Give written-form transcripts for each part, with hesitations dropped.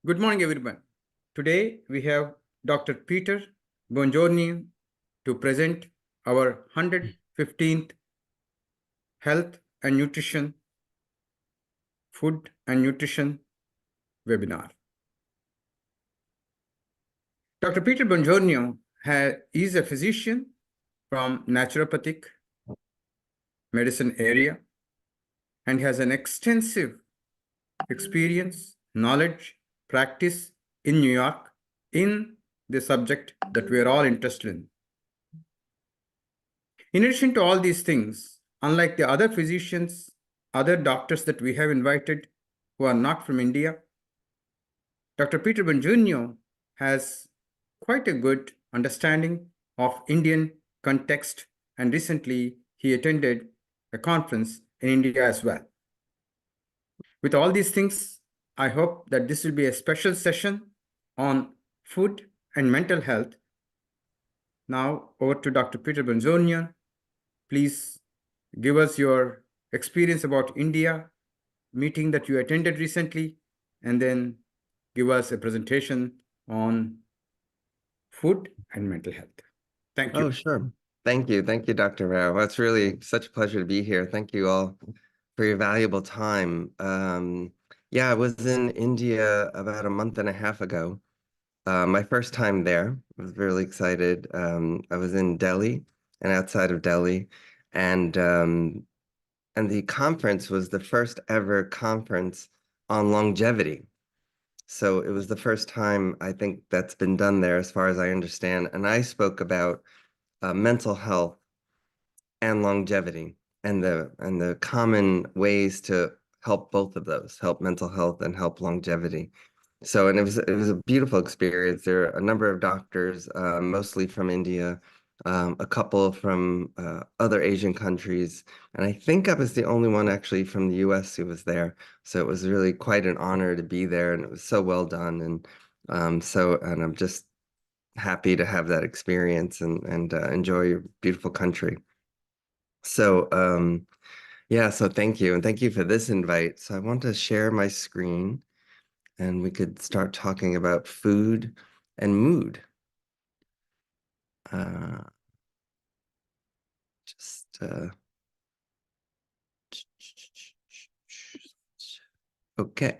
Good morning, everyone. Today we have Dr. Peter Bongiorno to present our 115th Health and Nutrition, Food and Nutrition webinar. Dr. Peter Bongiorno is a physician from naturopathic medicine area and has an extensive experience, knowledge, practice in New York in the subject that we are all interested in. In addition to all these things, unlike the other physicians, other doctors that we have invited who are not from India, Dr. Peter Bongiorno has quite a good understanding of Indian context, and recently he attended a conference in India as well. With all these things, I hope that this will be a special session on food and mental health. Now over to Dr. Peter Bongiorno. Please give us your experience about India, meeting that you attended recently, and then give us a presentation on food and mental health. Thank you. Oh, sure. Thank you. Thank you, Dr. Rao. It's really such a pleasure to be here. Thank you all for your valuable time. Yeah, I was in India about a month and a half ago. My first time there. I was really excited. I was in Delhi and outside of Delhi, and the conference was the first ever conference on longevity. So it was the first time I think that's been done there, as far as I understand. And I spoke about mental health and longevity, and the common ways to help both of those, help mental health and help longevity. So, and it was a beautiful experience. There are a number of doctors, mostly from India, a couple from other Asian countries, and I think I was the only one actually from the US who was there. So it was really quite an honor to be there, and it was so well done. And and I'm just happy to have that experience and enjoy your beautiful country. So yeah, so thank you, and thank you for this invite. So I want to share my screen, and we could start talking about food and mood. Okay.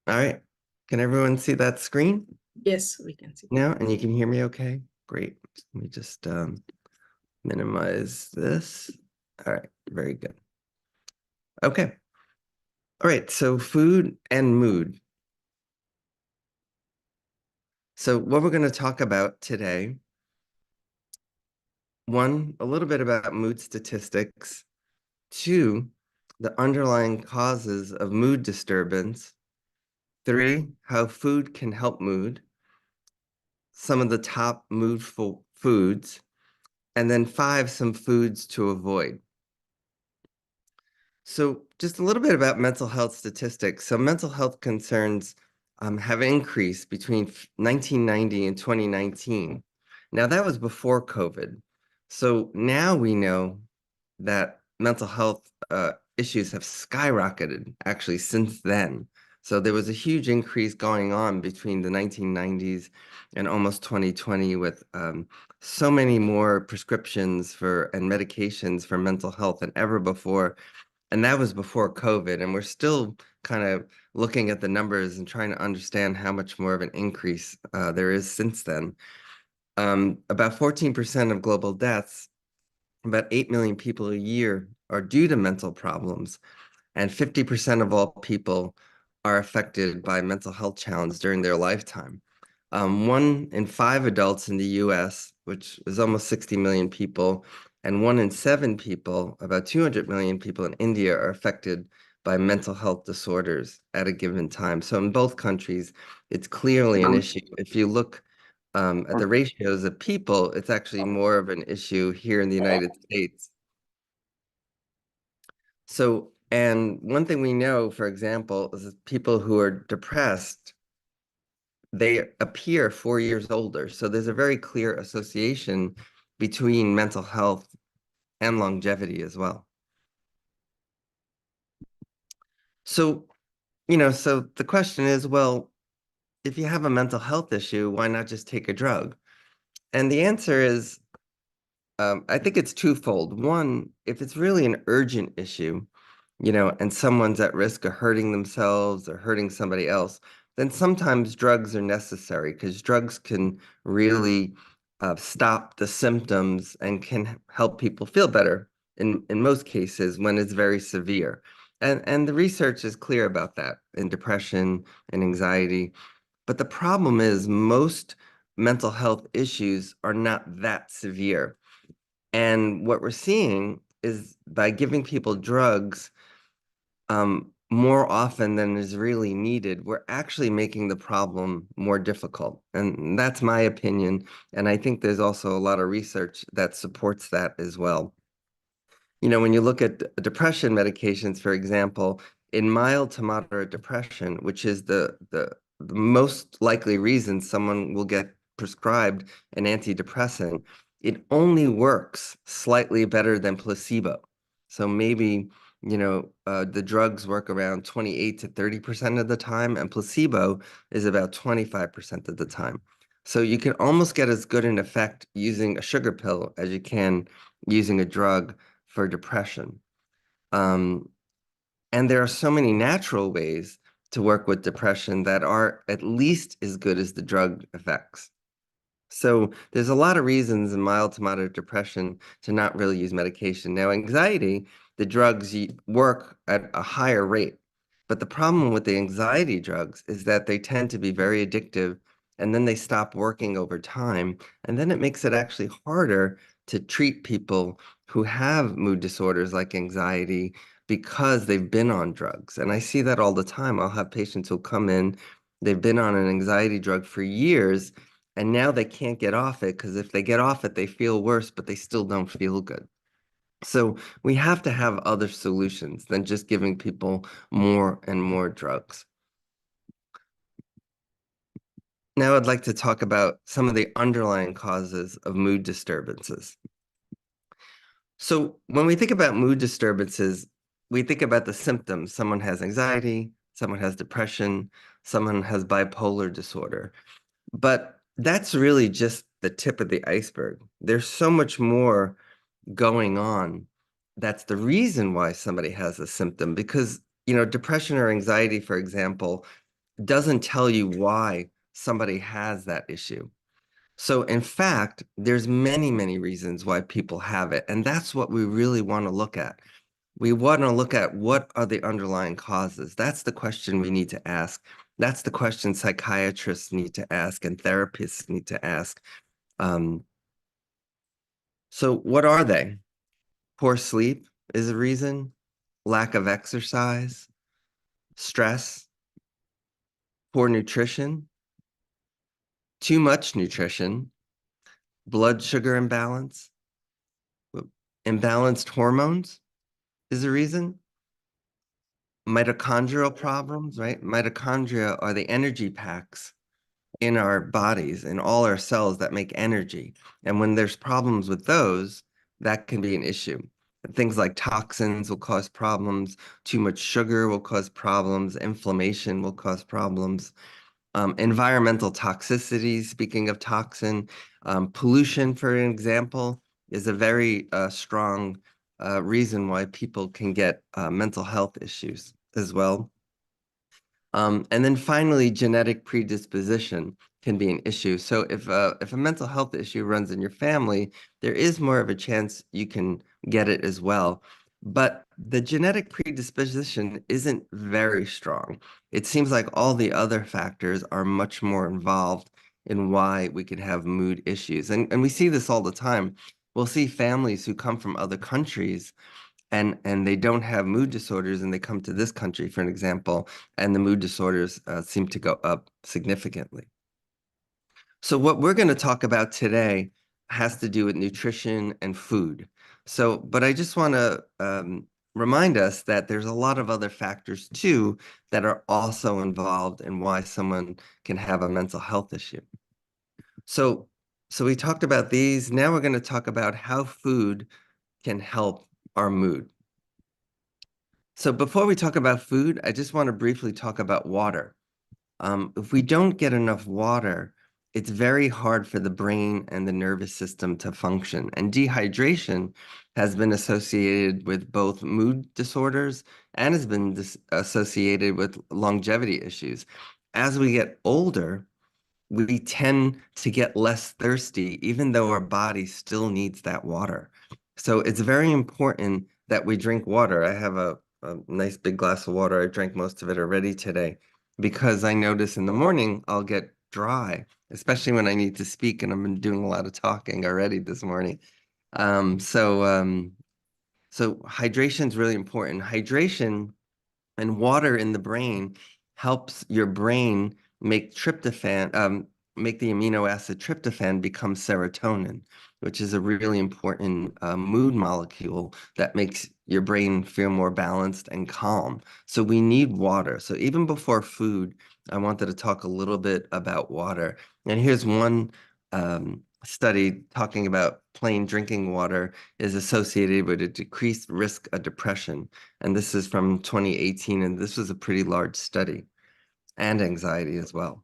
All right. Can everyone see that screen? Yes, we can see. Now, and you can hear me okay? Great. Let me just minimize this. All right, very good. Okay. All right, so food and mood. So what we're going to talk about today, one, a little bit about mood statistics, two, the underlying causes of mood disturbance, three, how food can help mood, some of the top moodful foods, and then five, some foods to avoid. So just a little bit about mental health statistics. So mental health concerns have increased between 1990 and 2019. Now that was before COVID. So now we know that mental health issues have skyrocketed actually since then. So there was a huge increase going on between the 1990s and almost 2020 with so many more prescriptions and medications for mental health than ever before. And that was before COVID. And we're still kind of looking at the numbers and trying to understand how much more of an increase there is since then. About 14% of global deaths, about 8 million people a year, are due to mental problems. And 50% of all people are affected by mental health challenges during their lifetime. 1 in 5 adults in the US, which is almost 60 million people, and 1 in 7 people, about 200 million people in India, are affected by mental health disorders at a given time. So in both countries, it's clearly an issue. If you look at the ratios of people, it's actually more of an issue here in the United States. So, and one thing we know, for example, is that people who are depressed, they appear 4 years older. So there's a very clear association between mental health and longevity as well. So, so the question is, well, if you have a mental health issue, why not just take a drug? And the answer is, I think it's twofold. One, if it's really an urgent issue, and someone's at risk of hurting themselves or hurting somebody else, then sometimes drugs are necessary because drugs can really stop the symptoms and can help people feel better in most cases when it's very severe. And the research is clear about that in depression and anxiety. But the problem is most mental health issues are not that severe. And what we're seeing is by giving people drugs more often than is really needed, we're actually making the problem more difficult. And that's my opinion. And I think there's also a lot of research that supports that as well. When you look at depression medications, for example, in mild to moderate depression, which is the most likely reason someone will get prescribed an antidepressant, it only works slightly better than placebo. So maybe, the drugs work around 28 to 30% of the time, and placebo is about 25% of the time. So you can almost get as good an effect using a sugar pill as you can using a drug for depression. And there are so many natural ways to work with depression that are at least as good as the drug effects. So there's a lot of reasons in mild to moderate depression to not really use medication. Now, anxiety, the drugs work at a higher rate. But the problem with the anxiety drugs is that they tend to be very addictive and then they stop working over time. And then it makes it actually harder to treat people who have mood disorders like anxiety because they've been on drugs. And I see that all the time. I'll have patients who'll come in, they've been on an anxiety drug for years, and now they can't get off it because if they get off it, they feel worse, but they still don't feel good. So we have to have other solutions than just giving people more and more drugs. Now I'd like to talk about some of the underlying causes of mood disturbances. So when we think about mood disturbances, we think about the symptoms. Someone has anxiety, someone has depression, someone has bipolar disorder. But that's really just the tip of the iceberg. There's so much more going on. That's the reason why somebody has a symptom because, depression or anxiety, for example, doesn't tell you why somebody has that issue. So in fact, there's many, many reasons why people have it. And that's what we really want to look at. We want to look at what are the underlying causes. That's the question we need to ask. That's the question psychiatrists need to ask and therapists need to ask. So what are they? Poor sleep is a reason, lack of exercise, stress, poor nutrition, too much nutrition, blood sugar imbalance, imbalanced hormones is a reason. Mitochondrial problems, right? Mitochondria are the energy packs in our bodies, in all our cells that make energy. And when there's problems with those, that can be an issue. Things like toxins will cause problems. Too much sugar will cause problems. Inflammation will cause problems. Environmental toxicity, speaking of toxin, pollution, for an example, is a very strong reason why people can get mental health issues as well. And then finally, genetic predisposition can be an issue. So if a mental health issue runs in your family, there is more of a chance you can get it as well. But the genetic predisposition isn't very strong. It seems like all the other factors are much more involved in why we could have mood issues. And we see this all the time. We'll see families who come from other countries and they don't have mood disorders and they come to this country, for an example, and the mood disorders seem to go up significantly. So what we're going to talk about today has to do with nutrition and food. But I just want to remind us that there's a lot of other factors too that are also involved in why someone can have a mental health issue. So we talked about these. Now we're going to talk about how food can help our mood. So before we talk about food, I just want to briefly talk about water. If we don't get enough water, it's very hard for the brain and the nervous system to function. And dehydration has been associated with both mood disorders and has been associated with longevity issues. As we get older, we tend to get less thirsty, even though our body still needs that water. So it's very important that we drink water. I have a nice big glass of water. I drank most of it already today because I notice in the morning I'll get dry, especially when I need to speak, and I've been doing a lot of talking already this morning. So hydration is really important. Hydration and water in the brain helps your brain make tryptophan, make the amino acid tryptophan become serotonin, which is a really important mood molecule that makes your brain feel more balanced and calm. So we need water. So even before food, I wanted to talk a little bit about water. And here's one study talking about plain drinking water is associated with a decreased risk of depression. And this is from 2018, and this was a pretty large study, and anxiety as well.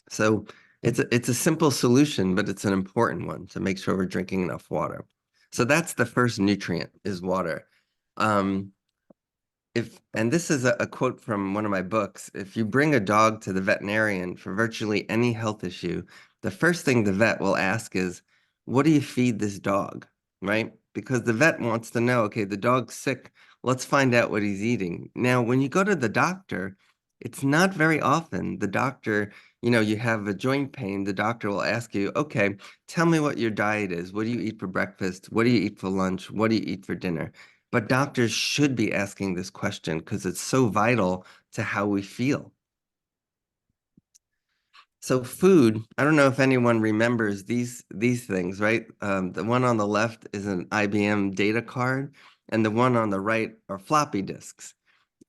So it's a simple solution, but it's an important one to make sure we're drinking enough water. So that's the first nutrient is water. And this is a quote from one of my books. If you bring a dog to the veterinarian for virtually any health issue, the first thing the vet will ask is, what do you feed this dog? Right? Because the vet wants to know, okay, the dog's sick. Let's find out what he's eating. Now, when you go to the doctor, it's not very often the doctor, you have a joint pain, the doctor will ask you, okay, tell me what your diet is. What do you eat for breakfast? What do you eat for lunch? What do you eat for dinner? But doctors should be asking this question because it's so vital to how we feel. So food, I don't know if anyone remembers these things, right? The one on the left is an IBM data card, and the one on the right are floppy disks.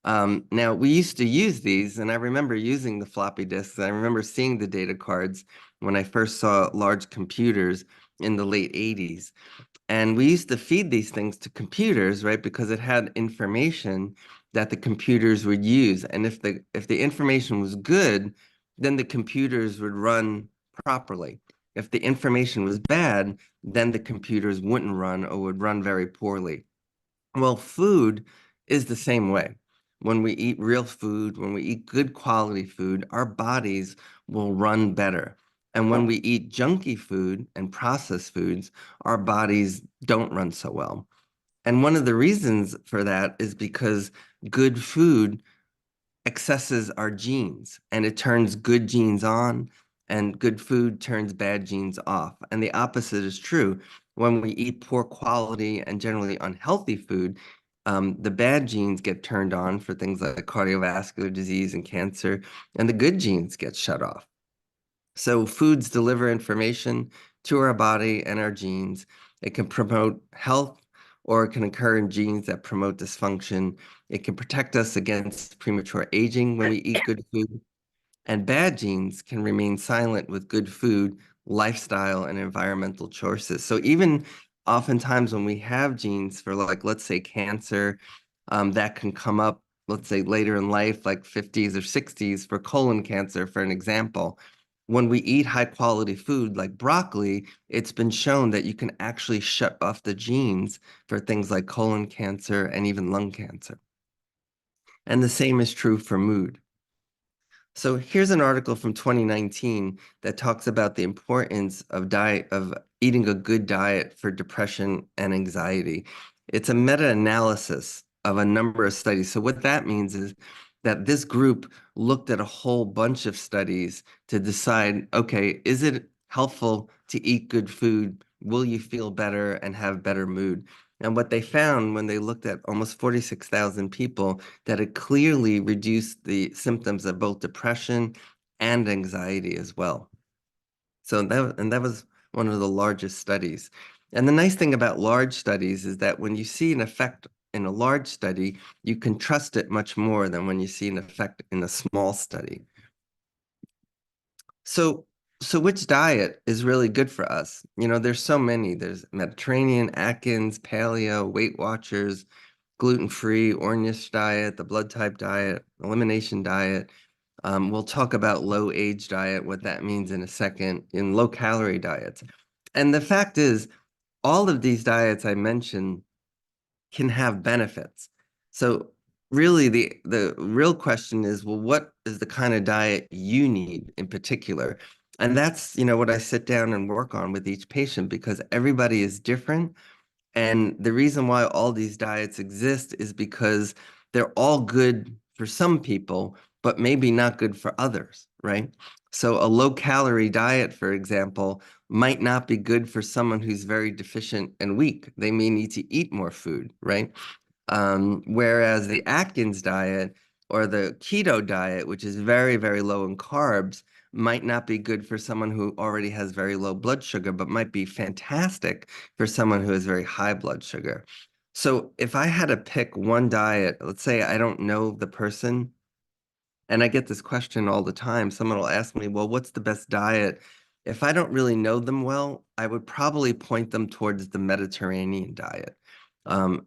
Now, we used to use these, and I remember using the floppy disks. I remember seeing the data cards when I first saw large computers in the late 80s. And we used to feed these things to computers, right? Because it had information that the computers would use. And if the information was good, then the computers would run properly. If the information was bad, then the computers wouldn't run or would run very poorly. Well, food is the same way. When we eat real food, when we eat good quality food, our bodies will run better. And when we eat junky food and processed foods, our bodies don't run so well. And one of the reasons for that is because good food accesses our genes and it turns good genes on, and good food turns bad genes off. And the opposite is true. When we eat poor quality and generally unhealthy food, the bad genes get turned on for things like cardiovascular disease and cancer, and the good genes get shut off. So foods deliver information to our body and our genes. It can promote health, or it can occur in genes that promote dysfunction. It can protect us against premature aging when we eat good food. And bad genes can remain silent with good food, lifestyle, and environmental choices. So even oftentimes when we have genes for, like, let's say cancer, that can come up, let's say later in life, like 50s or 60s for colon cancer, for an example. When we eat high quality food like broccoli, it's been shown that you can actually shut off the genes for things like colon cancer and even lung cancer. And the same is true for mood. So here's an article from 2019 that talks about the importance of eating a good diet for depression and anxiety. It's a meta-analysis of a number of studies. So what that means is that this group looked at a whole bunch of studies to decide, okay, is it helpful to eat good food? Will you feel better and have better mood? And what they found when they looked at almost 46,000 people, that it clearly reduced the symptoms of both depression and anxiety as well. So that was one of the largest studies. And the nice thing about large studies is that when you see an effect in a large study, you can trust it much more than when you see an effect in a small study. So which diet is really good for us? There's so many. There's Mediterranean, Atkins, Paleo, Weight Watchers, gluten-free, Ornish diet, the blood type diet, elimination diet. We'll talk about low age diet, what that means in a second, in low calorie diets. And the fact is, all of these diets I mentioned can have benefits. So really the real question is, well, what is the kind of diet you need in particular? And that's, what I sit down and work on with each patient, because everybody is different. And the reason why all these diets exist is because they're all good for some people, but maybe not good for others, right? So a low calorie diet, for example, might not be good for someone who's very deficient and weak. They may need to eat more food, right? Whereas the Atkins diet or the keto diet, which is very, very low in carbs, might not be good for someone who already has very low blood sugar, but might be fantastic for someone who has very high blood sugar. So if I had to pick one diet, let's say I don't know the person, and I get this question all the time. Someone will ask me, well, what's the best diet? If I don't really know them well, I would probably point them towards the Mediterranean diet.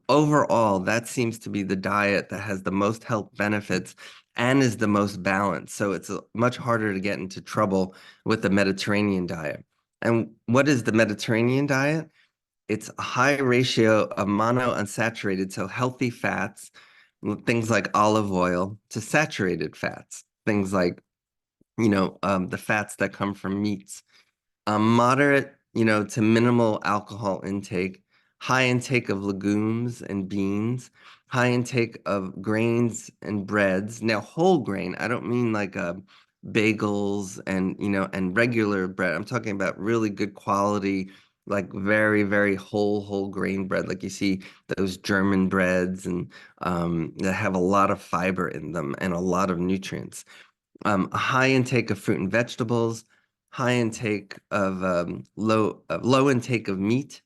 Overall, that seems to be the diet that has the most health benefits and is the most balanced. So it's much harder to get into trouble with the Mediterranean diet. And what is the Mediterranean diet? It's a high ratio of monounsaturated, so healthy fats, things like olive oil, to saturated fats, things like, the fats that come from meats. Moderate, to minimal alcohol intake, high intake of legumes and beans, high intake of grains and breads. Now, whole grain, I don't mean like bagels and regular bread. I'm talking about really good quality, like very, very whole grain bread. Like you see those German breads and that have a lot of fiber in them and a lot of nutrients. A high intake of fruit and vegetables, high intake of low intake of meat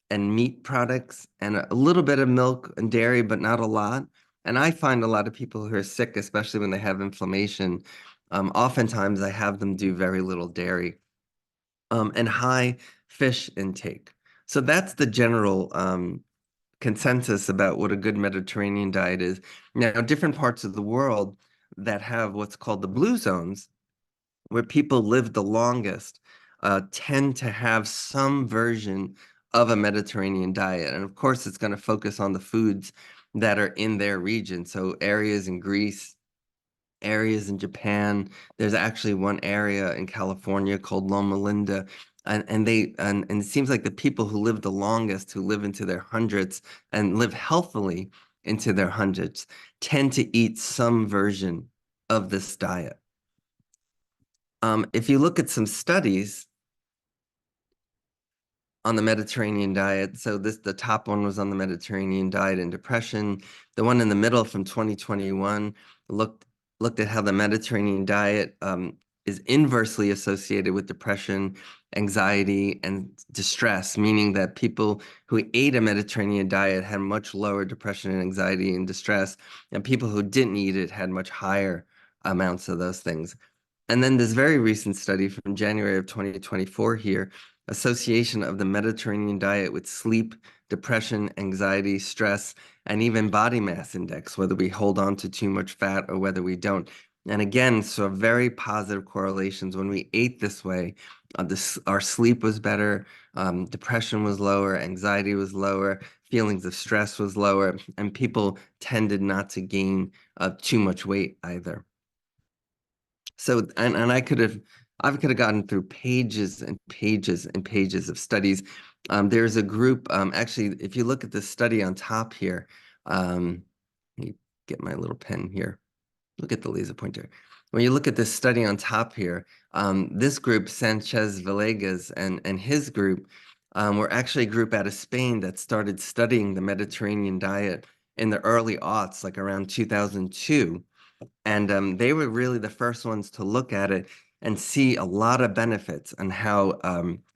and meat products, and a little bit of milk and dairy, but not a lot. And I find a lot of people who are sick, especially when they have inflammation, oftentimes I have them do very little dairy, and high fish intake. So that's the general consensus about what a good Mediterranean diet is. Now, different parts of the world that have what's called the blue zones, where people live the longest, tend to have some version of a Mediterranean diet. And of course, it's going to focus on the foods that are in their region. So areas in Greece, areas in Japan. There's actually one area in California called Loma Linda. And it seems like the people who live the longest, who live into their hundreds and live healthily into their hundreds, tend to eat some version of this diet. If you look at some studies on the Mediterranean diet, so the top one was on the Mediterranean diet and depression. The one in the middle from 2021 looked at how the Mediterranean diet is inversely associated with depression, anxiety, and distress, meaning that people who ate a Mediterranean diet had much lower depression and anxiety and distress, and people who didn't eat it had much higher amounts of those things. And then this very recent study from January of 2024 here, association of the Mediterranean diet with sleep, depression, anxiety, stress, and even body mass index, whether we hold on to too much fat or whether we don't. And again, so very positive correlations. When we ate this way, our sleep was better, depression was lower, anxiety was lower, feelings of stress was lower, and people tended not to gain too much weight either. So, and I could have gotten through pages and pages and pages of studies. There's a group, actually, if you look at the study on top here, let me get my little pen here. Look at the laser pointer. When you look at this study on top here, this group, Sanchez Villegas and his group, were actually a group out of Spain that started studying the Mediterranean diet in the early aughts, like around 2002. And they were really the first ones to look at it and see a lot of benefits on how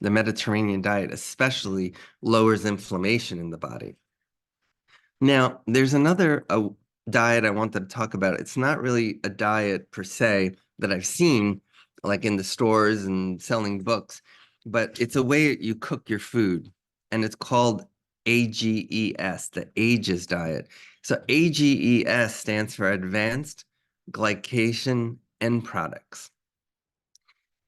the Mediterranean diet especially lowers inflammation in the body. Now, there's another diet I wanted to talk about. It's not really a diet per se that I've seen, like in the stores and selling books, but it's a way you cook your food, and it's called AGES, the AGES diet. So AGES stands for Advanced Glycation end products.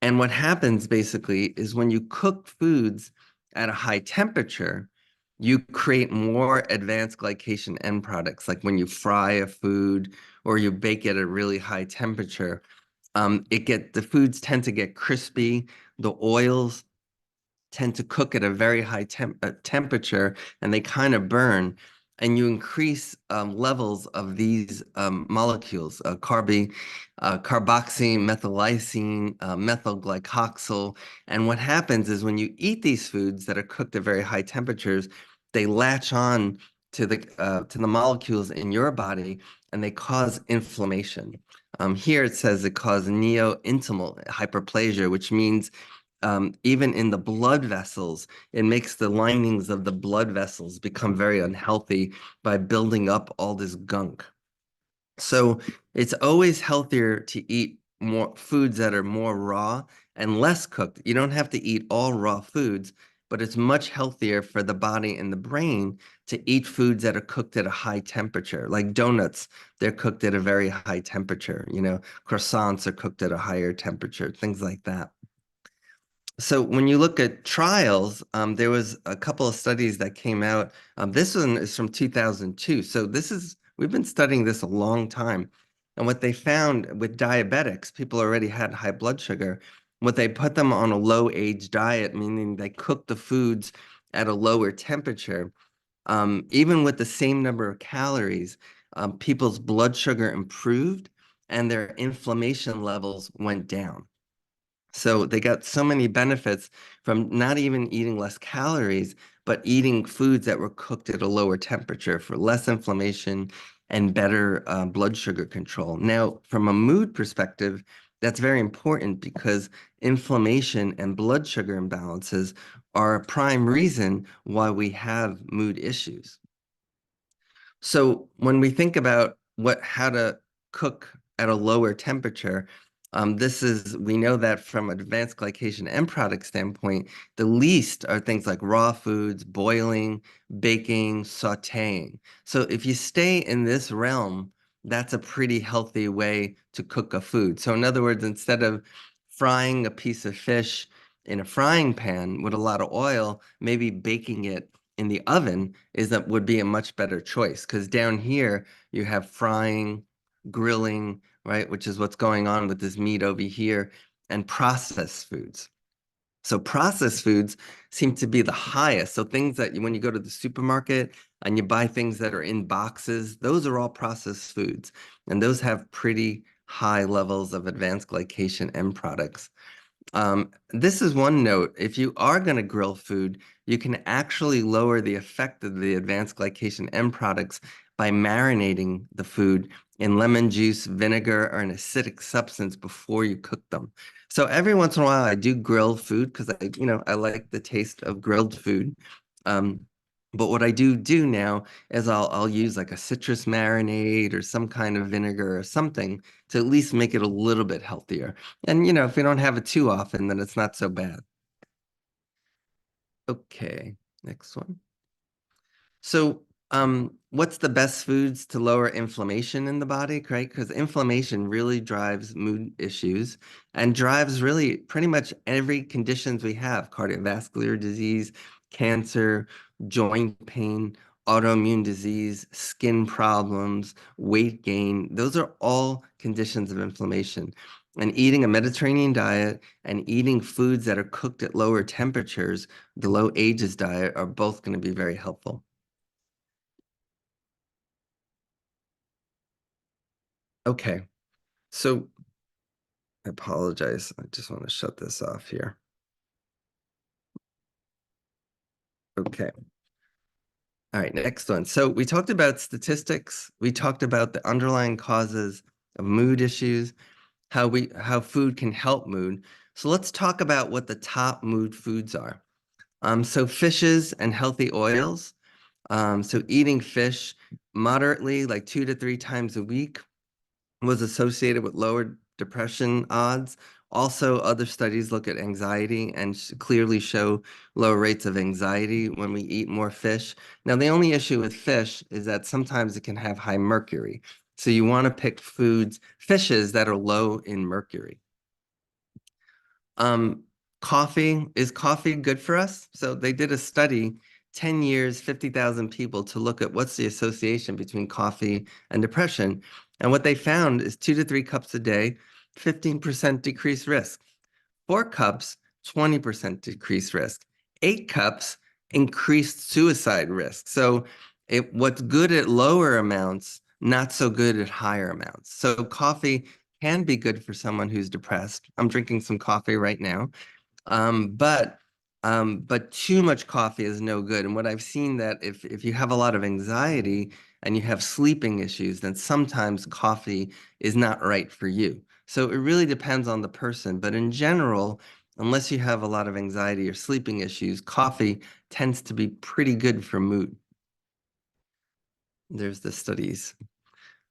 And what happens basically is when you cook foods at a high temperature, you create more advanced glycation end products. Like when you fry a food or you bake it at a really high temperature, the foods tend to get crispy. The oils tend to cook at a very high temperature, and they kind of burn. And you increase levels of these molecules, carboxy, methylysine, methylglycoxyl. And what happens is when you eat these foods that are cooked at very high temperatures, they latch on to the molecules in your body, and they cause inflammation. Here it says it causes neointimal hyperplasia, which means even in the blood vessels, it makes the linings of the blood vessels become very unhealthy by building up all this gunk. So it's always healthier to eat more foods that are more raw and less cooked. You don't have to eat all raw foods, but it's much healthier for the body and the brain to eat foods that are cooked at a high temperature. Like donuts, they're cooked at a very high temperature. Croissants are cooked at a higher temperature, things like that. So when you look at trials, there was a couple of studies that came out. This one is from 2002. So we've been studying this a long time. And what they found with diabetics, people already had high blood sugar. What they put them on a low age diet, meaning they cooked the foods at a lower temperature. Even with the same number of calories, people's blood sugar improved and their inflammation levels went down. So they got so many benefits from not even eating less calories, but eating foods that were cooked at a lower temperature for less inflammation and better blood sugar control. Now, from a mood perspective, that's very important because inflammation and blood sugar imbalances are a prime reason why we have mood issues. So when we think about how to cook at a lower temperature, we know that from advanced glycation end product standpoint, the least are things like raw foods, boiling, baking, sauteing. So if you stay in this realm, that's a pretty healthy way to cook a food. So in other words, instead of frying a piece of fish in a frying pan with a lot of oil, maybe baking it in the oven would be a much better choice, because down here you have frying, grilling, right, which is what's going on with this meat over here, and processed foods. So processed foods seem to be the highest. So things that when you go to the supermarket and you buy things that are in boxes, those are all processed foods, and those have pretty high levels of advanced glycation end products. This is one note. If you are going to grill food, you can actually lower the effect of the advanced glycation end products by marinating the food in lemon juice, vinegar, or an acidic substance before you cook them. So every once in a while, I do grill food because I like the taste of grilled food. But what I do now is I'll use like a citrus marinade or some kind of vinegar or something to at least make it a little bit healthier. And if we don't have it too often, then it's not so bad. Okay, next one. So what's the best foods to lower inflammation in the body, right? Because inflammation really drives mood issues and drives really pretty much every conditions we have: cardiovascular disease, cancer, joint pain, autoimmune disease, skin problems, weight gain. Those are all conditions of inflammation. And eating a Mediterranean diet and eating foods that are cooked at lower temperatures, the low ages diet, are both going to be very helpful. Okay, so I apologize. I just want to shut this off here. Okay. All right, next one. So we talked about statistics. We talked about the underlying causes of mood issues, how food can help mood. So let's talk about what the top mood foods are. So fishes and healthy oils. So eating fish moderately, like 2 to 3 times a week, was associated with lower depression odds. Also, other studies look at anxiety and clearly show lower rates of anxiety when we eat more fish. Now, the only issue with fish is that sometimes it can have high mercury. So you want to pick fishes that are low in mercury. Coffee, is coffee good for us? So they did a study, 10 years, 50,000 people, to look at what's the association between coffee and depression. And what they found is 2 to 3 cups a day, 15% decreased risk. 4 cups, 20% decreased risk. 8 cups, increased suicide risk. So what's good at lower amounts, not so good at higher amounts. So coffee can be good for someone who's depressed. I'm drinking some coffee right now. But too much coffee is no good. And what I've seen that if you have a lot of anxiety and you have sleeping issues, then sometimes coffee is not right for you. So it really depends on the person. But in general, unless you have a lot of anxiety or sleeping issues, coffee tends to be pretty good for mood. There's the studies.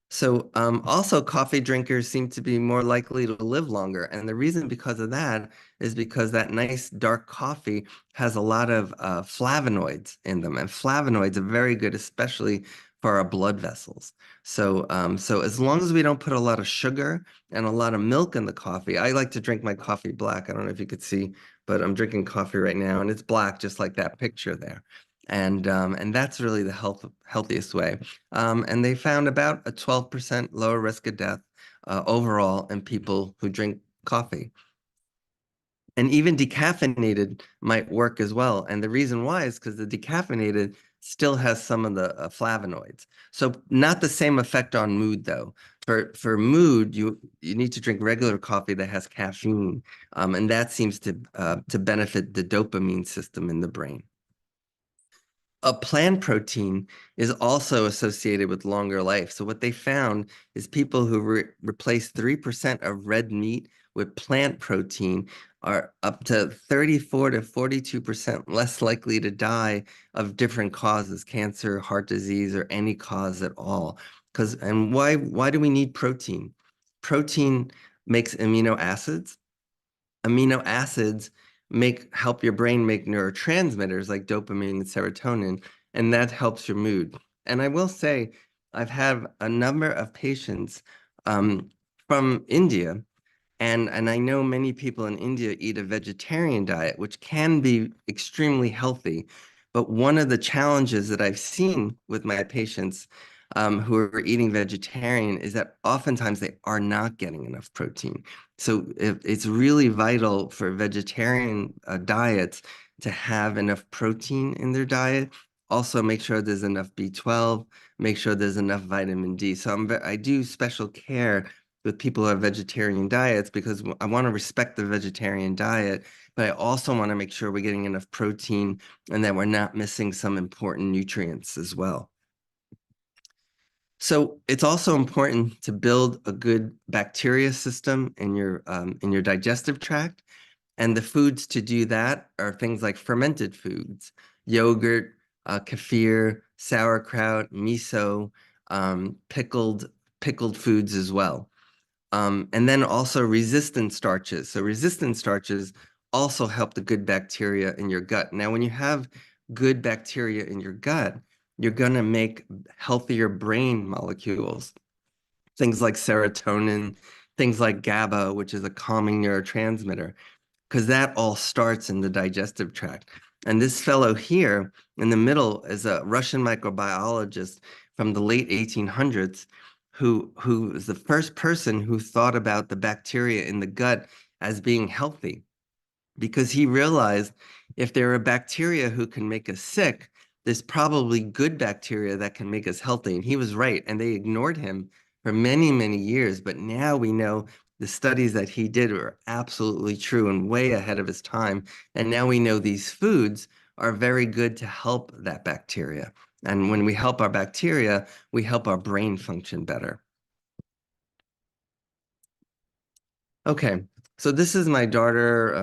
So also coffee drinkers seem to be more likely to live longer. And the reason because of that is because that nice dark coffee has a lot of flavonoids in them. And flavonoids are very good, especially for our blood vessels. So, so as long as we don't put a lot of sugar and a lot of milk in the coffee, I like to drink my coffee black. I don't know if you could see, but I'm drinking coffee right now and it's black, just like that picture there. And that's really the healthiest way. And they found about a 12% lower risk of death overall in people who drink coffee. And even decaffeinated might work as well. And the reason why is because the decaffeinated still has some of the flavonoids. So not the same effect on mood, though. For mood, you need to drink regular coffee that has caffeine, and that seems to benefit the dopamine system in the brain. A plant protein is also associated with longer life. So what they found is people who replace 3% of red meat with plant protein are up to 34 to 42% less likely to die of different causes, cancer, heart disease, or any cause at all. And why do we need protein? Protein makes amino acids. Amino acids help your brain make neurotransmitters like dopamine and serotonin, and that helps your mood. And I will say, I've had a number of patients from India, and I know many people in India eat a vegetarian diet, which can be extremely healthy. But one of the challenges that I've seen with my patients who are eating vegetarian is that oftentimes they are not getting enough protein. So it's really vital for vegetarian diets to have enough protein in their diet. Also, make sure there's enough B12, make sure there's enough vitamin D. So I do special care with people who have vegetarian diets because I want to respect the vegetarian diet, but I also want to make sure we're getting enough protein and that we're not missing some important nutrients as well. So it's also important to build a good bacteria system in your digestive tract. And the foods to do that are things like fermented foods, yogurt, kefir, sauerkraut, miso, pickled foods as well. And then also resistant starches. So resistant starches also help the good bacteria in your gut. Now, when you have good bacteria in your gut, you're going to make healthier brain molecules, things like serotonin, things like GABA, which is a calming neurotransmitter, because that all starts in the digestive tract. And this fellow here in the middle is a Russian microbiologist from the late 1800s who was the first person who thought about the bacteria in the gut as being healthy, because he realized if there are bacteria who can make us sick, there's probably good bacteria that can make us healthy. And he was right. And they ignored him for many, many years. But now we know the studies that he did were absolutely true and way ahead of his time. And now we know these foods are very good to help that bacteria. And when we help our bacteria, we help our brain function better. Okay, so this is my daughter.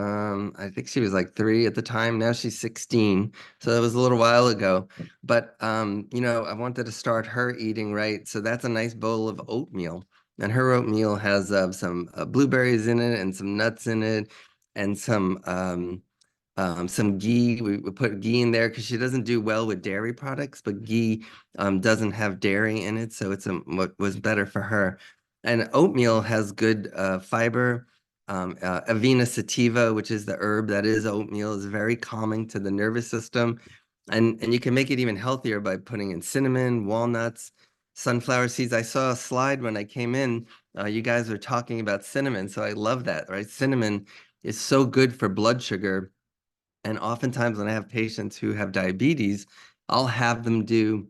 I think she was like 3 at the time. Now she's 16. So that was a little while ago. But you know, I wanted to start her eating right. So that's a nice bowl of oatmeal. And her oatmeal has some blueberries in it and some nuts in it and some some ghee. We put ghee in there because she doesn't do well with dairy products, but ghee doesn't have dairy in it, so it's what was better for her. And oatmeal has good fiber. Avena sativa, which is the herb that is oatmeal, is very calming to the nervous system. And you can make it even healthier by putting in cinnamon, walnuts, sunflower seeds. I saw a slide when I came in. You guys were talking about cinnamon, so I love that, right? Cinnamon is so good for blood sugar. And oftentimes when I have patients who have diabetes, I'll have them do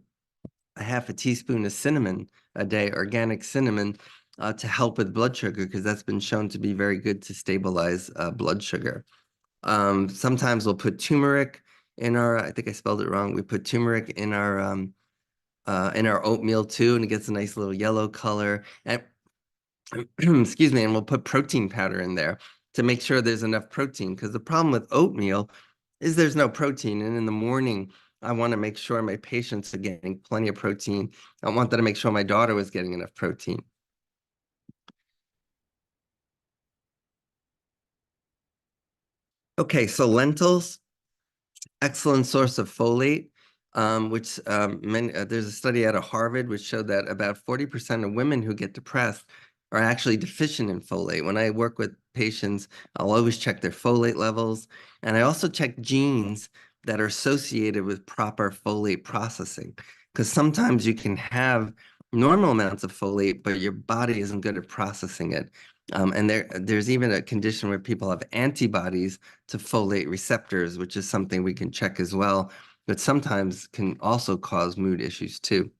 a half a teaspoon of cinnamon a day, organic cinnamon, to help with blood sugar, because that's been shown to be very good to stabilize blood sugar. Sometimes we'll put turmeric in our, I think I spelled it wrong. We put turmeric in our oatmeal too, and it gets a nice little yellow color. And excuse me, and we'll put protein powder in there to make sure there's enough protein, because the problem with oatmeal is there's no protein. And in the morning, I want to make sure my patients are getting plenty of protein. I wanted to make sure my daughter was getting enough protein. Okay, so lentils, excellent source of folate, which there's a study out of Harvard which showed that about 40% of women who get depressed are actually deficient in folate. When I work with patients, I'll always check their folate levels, and I also check genes that are associated with proper folate processing, because sometimes you can have normal amounts of folate, but your body isn't good at processing it. And there's even a condition where people have antibodies to folate receptors, which is something we can check as well, but sometimes can also cause mood issues too.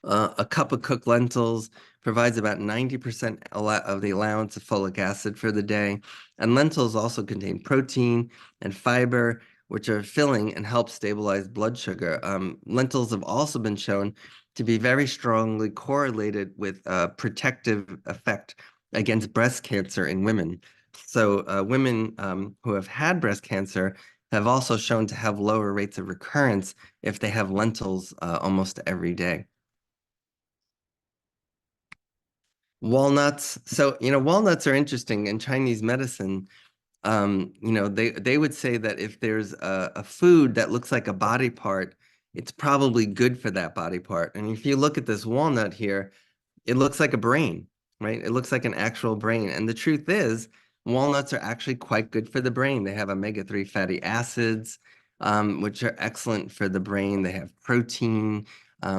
A cup of cooked lentils provides about 90% of the allowance of folic acid for the day. And lentils also contain protein and fiber, which are filling and help stabilize blood sugar. Lentils have also been shown to be very strongly correlated with a protective effect against breast cancer in women. So women who have had breast cancer have also shown to have lower rates of recurrence if they have lentils almost every day. Walnuts. So, walnuts are interesting in Chinese medicine. They would say that if there's a food that looks like a body part, it's probably good for that body part. And if you look at this walnut here, it looks like a brain, right? It looks like an actual brain. And the truth is, walnuts are actually quite good for the brain. They have omega-3 fatty acids, which are excellent for the brain. They have protein.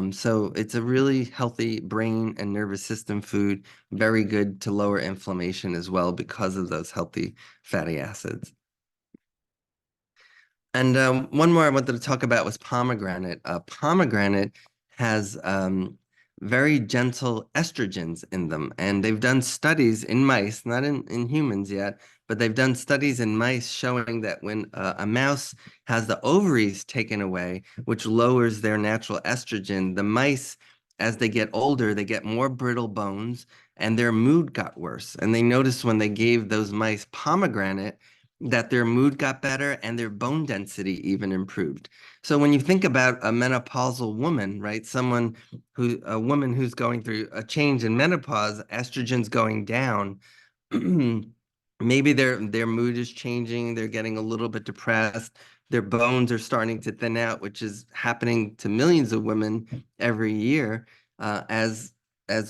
So it's a really healthy brain and nervous system food, very good to lower inflammation as well because of those healthy fatty acids. And one more I wanted to talk about was pomegranate. Pomegranate has very gentle estrogens in them. And they've done studies in mice, not in humans yet, but they've done studies in mice showing that when a mouse has the ovaries taken away, which lowers their natural estrogen, the mice, as they get older, they get more brittle bones and their mood got worse. And they noticed when they gave those mice pomegranate, that their mood got better and their bone density even improved. So when you think about a menopausal woman, right, a woman who's going through a change in menopause, estrogen's going down, maybe their mood is changing, they're getting a little bit depressed, their bones are starting to thin out, which is happening to millions of women every year as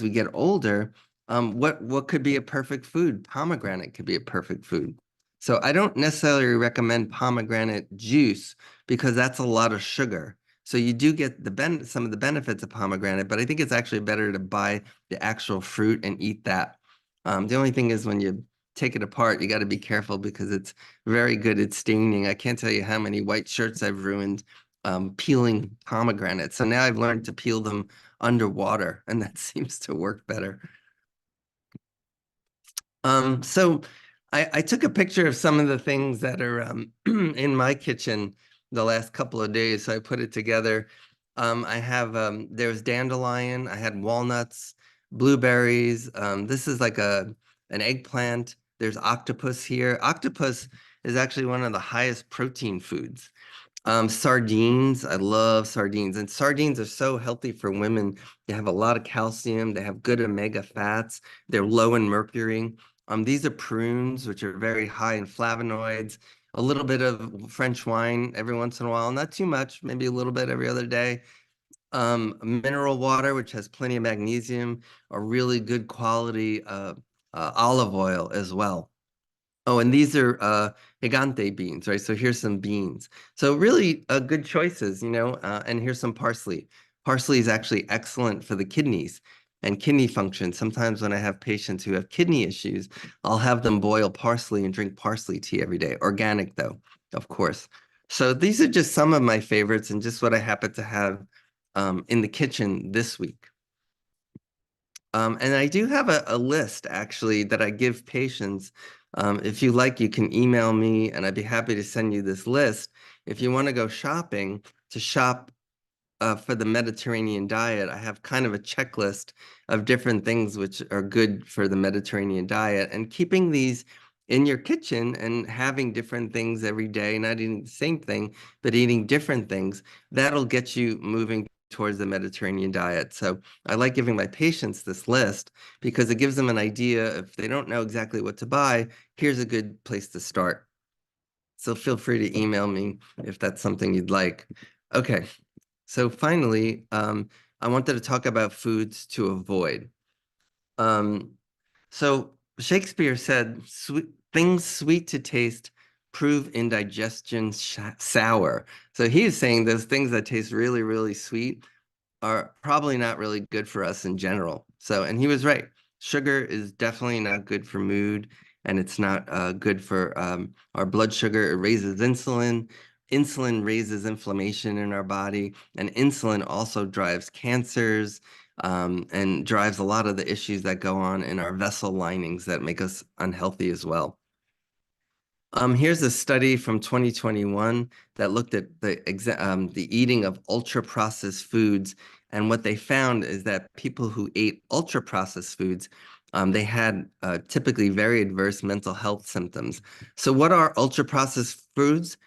we get older. What could be a perfect food? Pomegranate could be a perfect food. So I don't necessarily recommend pomegranate juice because that's a lot of sugar. So you do get some of the benefits of pomegranate, but I think it's actually better to buy the actual fruit and eat that. The only thing is when you take it apart, you got to be careful because it's very good at staining. I can't tell you how many white shirts I've ruined peeling pomegranates. So now I've learned to peel them underwater, and that seems to work better. So I took a picture of some of the things that are in my kitchen the last couple of days. So I put it together. I have there's dandelion. I had walnuts, blueberries. This is like an eggplant. There's octopus here. Octopus is actually one of the highest protein foods. Sardines, I love sardines, and sardines are so healthy for women. They have a lot of calcium, they have good omega fats, they're low in mercury. These are prunes, which are very high in flavonoids, a little bit of French wine every once in a while, not too much, maybe a little bit every other day. Mineral water, which has plenty of magnesium, a really good quality olive oil as well. Oh, and these are gigante beans, right? So here's some beans. So really good choices, and here's some parsley. Parsley is actually excellent for the kidneys and kidney function. Sometimes when I have patients who have kidney issues, I'll have them boil parsley and drink parsley tea every day. Organic though, of course. So these are just some of my favorites and just what I happen to have in the kitchen this week. And I do have a list actually that I give patients. If you like, you can email me and I'd be happy to send you this list. If you want to go shopping to shop for the Mediterranean diet, I have kind of a checklist of different things which are good for the Mediterranean diet. And keeping these in your kitchen and having different things every day, not eating the same thing, but eating different things, that'll get you moving towards the Mediterranean diet. So I like giving my patients this list because it gives them an idea. If they don't know exactly what to buy, here's a good place to start. So feel free to email me if that's something you'd like. Okay, so finally, I wanted to talk about foods to avoid. So Shakespeare said, things sweet to taste prove indigestion sour. So he is saying those things that taste really, really sweet are probably not really good for us in general. So, and he was right. Sugar is definitely not good for mood, and it's not good for our blood sugar. It raises insulin. Insulin raises inflammation in our body, and insulin also drives cancers and drives a lot of the issues that go on in our vessel linings that make us unhealthy as well. Here's a study from 2021 that looked at the eating of ultra-processed foods, and what they found is that people who ate ultra-processed foods, they had typically very adverse mental health symptoms. So what are ultra-processed foods?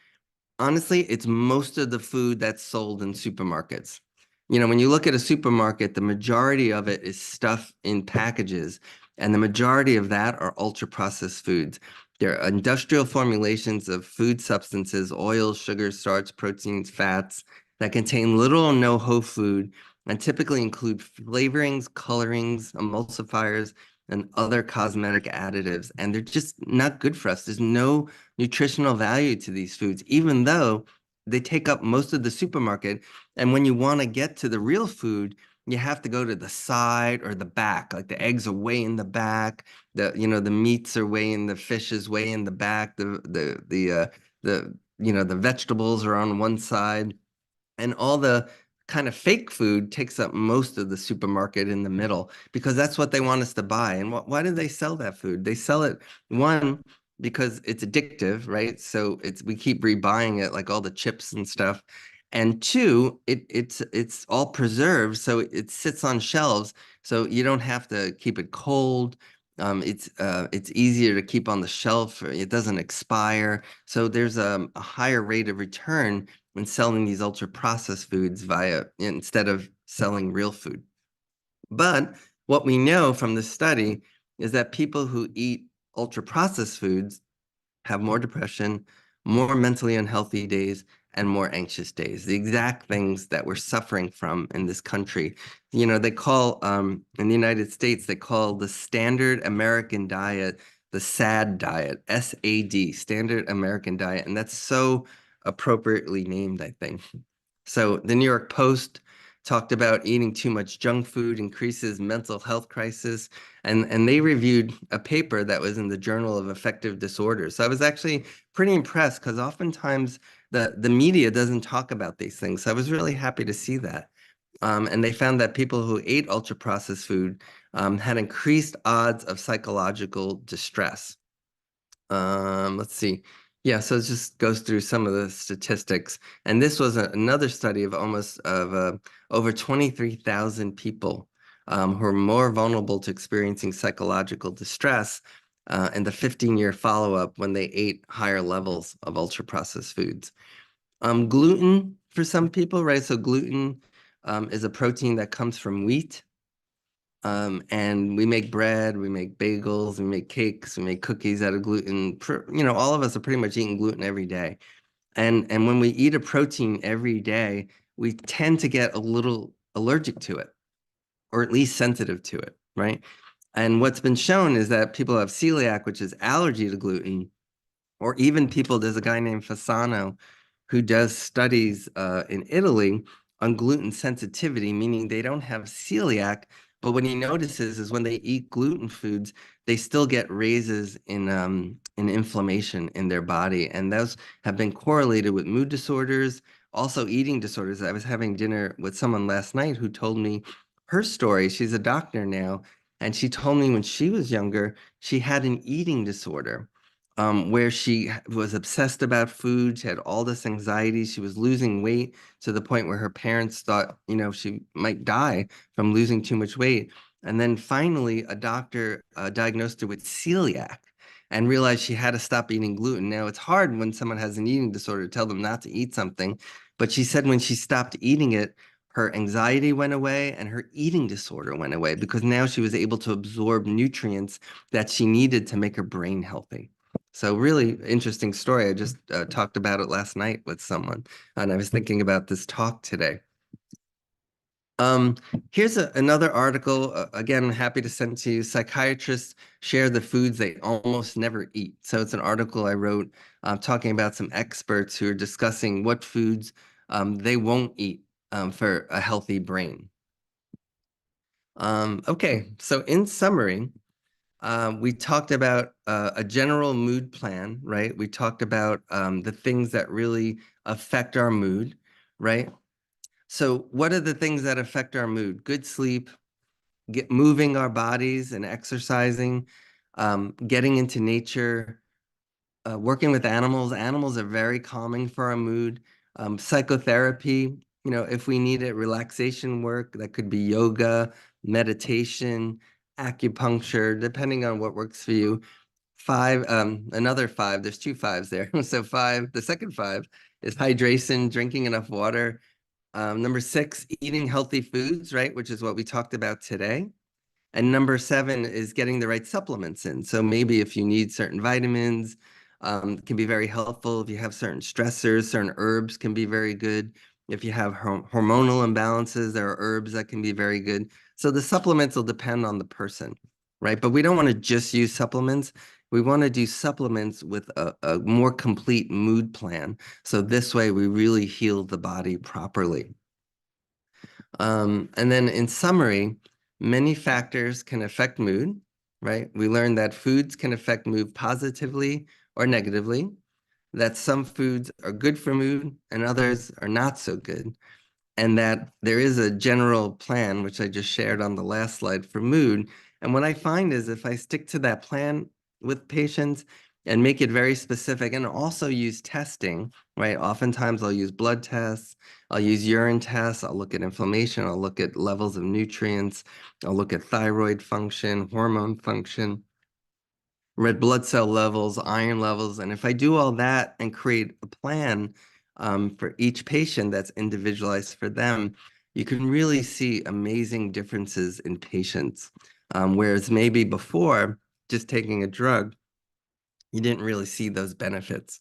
Honestly, it's most of the food that's sold in supermarkets. When you look at a supermarket, the majority of it is stuff in packages, and the majority of that are ultra-processed foods. They're industrial formulations of food substances, oils, sugars, starch, proteins, fats that contain little or no whole food and typically include flavorings, colorings, emulsifiers, and other cosmetic additives. And they're just not good for us. There's no nutritional value to these foods, even though they take up most of the supermarket. And when you want to get to the real food, you have to go to the side or the back. Like the eggs are way in the back, the meats are way in, the fish is way in the back, the vegetables are on one side, and all the kind of fake food takes up most of the supermarket in the middle because that's what they want us to buy. And why do they sell that food? They sell it, one, because it's addictive, right? So we keep rebuying it, like all the chips and stuff. And two, it's all preserved, so it sits on shelves, so you don't have to keep it cold. It's easier to keep on the shelf. It doesn't expire. So there's a higher rate of return when selling these ultra processed foods instead of selling real food. But what we know from the study is that people who eat ultra processed foods have more depression, more mentally unhealthy days, and more anxious days. The exact things that we're suffering from in this country. They call, in the United States, they call the standard American diet the SAD diet, SAD, Standard American Diet. And that's so appropriately named, I think. So the New York Post talked about eating too much junk food increases mental health crisis. And they reviewed a paper that was in the Journal of Affective Disorders. So I was actually pretty impressed because oftentimes the media doesn't talk about these things. So I was really happy to see that. And they found that people who ate ultra-processed food had increased odds of psychological distress. Let's see. Yeah, so it just goes through some of the statistics. And this was another study of over 23,000 people who are more vulnerable to experiencing psychological distress in the 15-year follow-up when they ate higher levels of ultra-processed foods. Gluten for some people, right? So gluten is a protein that comes from wheat. And we make bread, we make bagels, we make cakes, we make cookies out of gluten. You know, all of us are pretty much eating gluten every day. And when we eat a protein every day, we tend to get a little allergic to it, or at least sensitive to it, right? And what's been shown is that people who have celiac, which is allergy to gluten, or even people, there's a guy named Fasano who does studies in Italy on gluten sensitivity, meaning they don't have celiac, but what he notices is when they eat gluten foods, they still get raises in inflammation in their body, and those have been correlated with mood disorders, also eating disorders. I was having dinner with someone last night who told me her story. She's a doctor now, and she told me when she was younger, she had an eating disorder. Where she was obsessed about food. She had all this anxiety. She was losing weight to the point where her parents thought, you know, she might die from losing too much weight. And then finally, a doctor diagnosed her with celiac and realized she had to stop eating gluten. Now, it's hard when someone has an eating disorder to tell them not to eat something. But she said when she stopped eating it, her anxiety went away and her eating disorder went away because now she was able to absorb nutrients that she needed to make her brain healthy. So really interesting story. I just talked about it last night with someone, and I was thinking about this talk today. Here's another article. Again, I'm happy to send to you. Psychiatrists share the foods they almost never eat. So it's an article I wrote talking about some experts who are discussing what foods they won't eat for a healthy brain. Okay, so in summary, we talked about a general mood plan, right? We talked about the things that really affect our mood, right? So what are the things that affect our mood? Good sleep, moving our bodies and exercising, getting into nature, working with animals. Animals are very calming for our mood. Psychotherapy, you know, if we need it, relaxation work, that could be yoga, meditation, acupuncture, depending on what works for you. Another five, there's two fives there. So five, the second five is hydration, drinking enough water. Number six, eating healthy foods, right? Which is what we talked about today. And number seven is getting the right supplements in. So maybe if you need certain vitamins, can be very helpful. If you have certain stressors, certain herbs can be very good. If you have hormonal imbalances, there are herbs that can be very good. So the supplements will depend on the person, right? But we don't want to just use supplements. We want to do supplements with a more complete mood plan. So this way we really heal the body properly. And then in summary, many factors can affect mood, right? We learned that foods can affect mood positively or negatively, that some foods are good for mood and others are not so good, and that there is a general plan, which I just shared on the last slide, for mood. And what I find is if I stick to that plan with patients and make it very specific and also use testing, right? Oftentimes I'll use blood tests, I'll use urine tests, I'll look at inflammation, I'll look at levels of nutrients, I'll look at thyroid function, hormone function, red blood cell levels, iron levels. And if I do all that and create a plan for each patient that's individualized for them, you can really see amazing differences in patients. Whereas maybe before, just taking a drug, you didn't really see those benefits.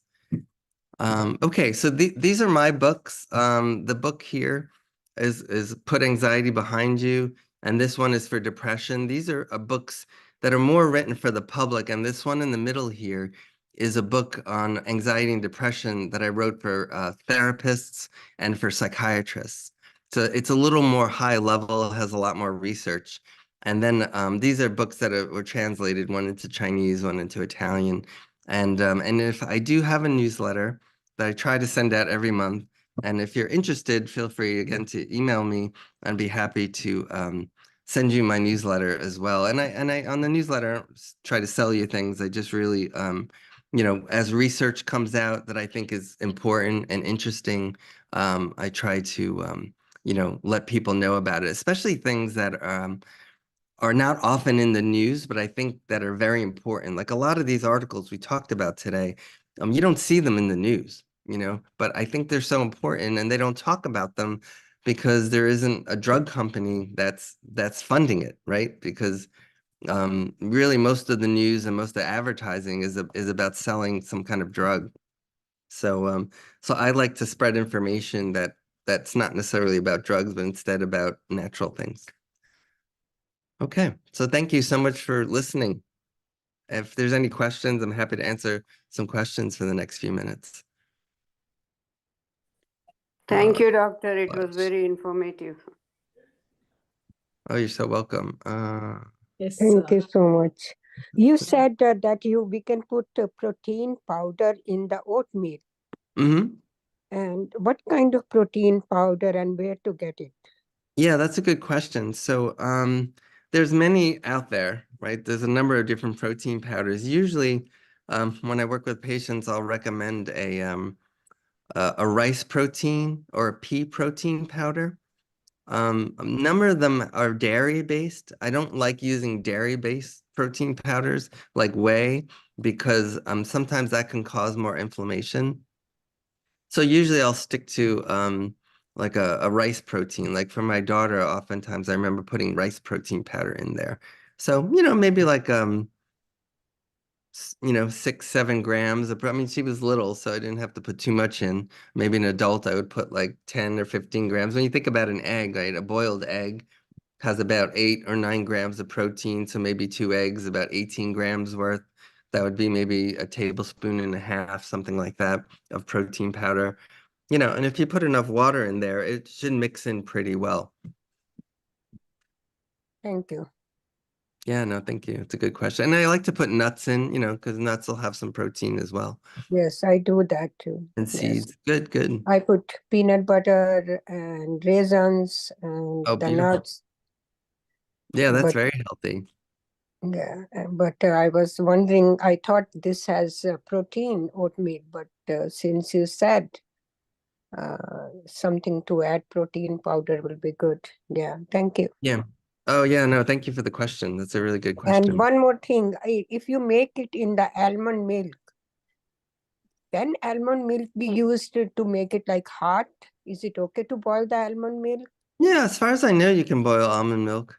Okay, so these are my books. The book here is Put Anxiety Behind You, and this one is for depression. These are books that are more written for the public, and this one in the middle here is a book on anxiety and depression that I wrote for therapists and for psychiatrists. So it's a little more high level, has a lot more research. And then these are books that were translated, one into Chinese, one into Italian. And if I do have a newsletter that I try to send out every month. And if you're interested, feel free again to email me. I'd be happy to send you my newsletter as well. And I on the newsletter, I don't try to sell you things. I just really, you know, as research comes out that I think is important and interesting, I try to, you know, let people know about it, especially things that are not often in the news, but I think that are very important. Like a lot of these articles we talked about today, you don't see them in the news, you know, but I think they're so important and they don't talk about them because there isn't a drug company that's funding it, right? Because really most of the news and most of the advertising is about selling some kind of drug. So so I like to spread information that's not necessarily about drugs, but instead about natural things. Okay, so thank you so much for listening. If there's any questions, I'm happy to answer some questions for the next few minutes. Thank you, doctor. It was Watch. very informative. Oh, you're so welcome. Yes, Thank you so much. You said that we can put protein powder in the oatmeal. mhm. And what kind of protein powder and where to get it? Yeah, that's a good question. So there's many out there, right? There's a number of different protein powders. Usually, when I work with patients, I'll recommend a rice protein or a pea protein powder. A number of them are dairy-based. I don't like using dairy-based protein powders like whey because sometimes that can cause more inflammation. So usually I'll stick to like a rice protein. Like for my daughter, oftentimes I remember putting rice protein powder in there. So, maybe like 6, 7 grams. I mean, she was little, so I didn't have to put too much in. Maybe an adult, I would put like 10 or 15 grams. When you think about an egg, right? A boiled egg has about 8 or 9 grams of protein. So maybe 2 eggs, about 18 grams worth. That would be maybe a tablespoon and a half, something like that, of protein powder. And if you put enough water in there, it should mix in pretty well. Thank you. Yeah, no, thank you. It's a good question. And I like to put nuts in, because nuts will have some protein as well. Yes, I do that too. And Yes. seeds. Good, good. I put peanut butter and raisins and Oh, the beautiful. nuts. Yeah, that's But- very healthy. Yeah, but I was wondering, I thought this has protein oatmeal, but since you said something to add protein powder will be good. Yeah, thank you. Yeah. Oh, yeah, no, thank you for the question. That's a really good question. And one more thing, if you make it in the almond milk, can almond milk be used to make it like hot? Is it okay to boil the almond milk? Yeah, as far as I know, you can boil almond milk.